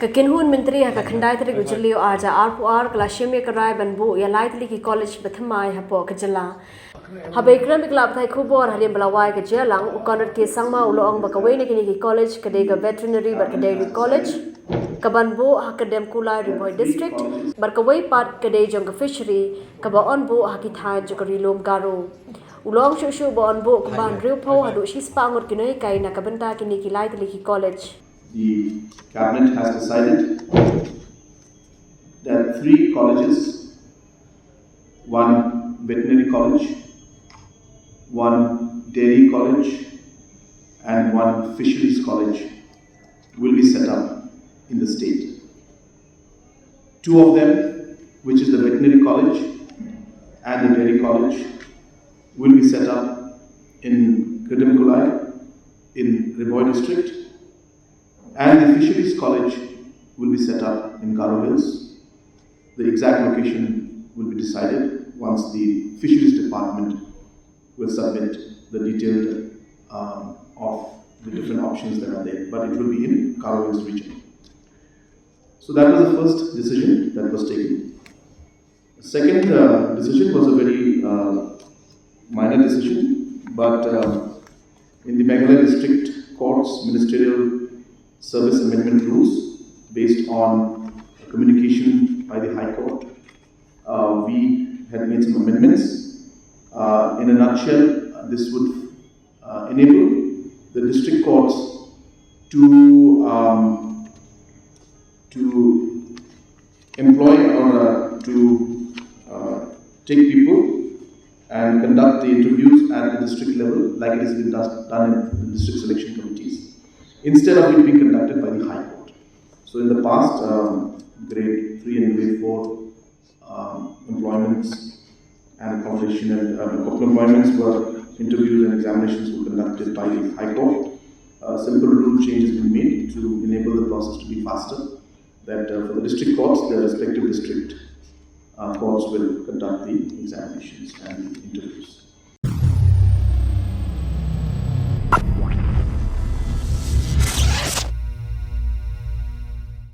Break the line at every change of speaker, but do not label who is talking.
Kynhun Myntri ha khandai tari Jylla arja Hapoh kalashime karai banbu ya Tylli ki college bathamai Hapoh ka Jylla. Habekram iklab thai khubor harim balawai ka Jylla ukonat ke sangma uloong bakawai ni ki college kadega veterinary bakadegi college kabanbu hakadem kulai riboy district barkawai part kadej jong fishery kaba onbu hakithai jokari lom garo. Ulong shushu bo onbu kuban riupo hadu shispa ngot kinoi kai na kabanta kini ki Tylli ki college.
The cabinet has decided that 3 colleges, 1 veterinary college, 1 dairy college and 1 fisheries college will be set up in the state. 2 of them, which is the veterinary college and the dairy college, will be set up in Kydamkulai in Riboy district, and the fisheries college will be set up in Garo Hills. The exact location will be decided once the fisheries department will submit the detailed of the different options that are there, but it will be in Garo Hills region. So that was the first decision that was taken. The second decision was a very minor decision, but in the Meghalaya District Court's ministerial service amendment rules based on communication by the High Court, we had made some amendments. In a nutshell, this would enable the district courts to employ or to take people and conduct the interviews at the district level like it has been done in the district selection committees, instead of it being conducted by the High Court. So in the past, grade 3 and grade 4 employments and accommodation and employments were interviews and examinations were conducted by the High Court. Simple rule change has been made to enable the process to be faster, that for the district courts, the respective district courts will conduct the examinations and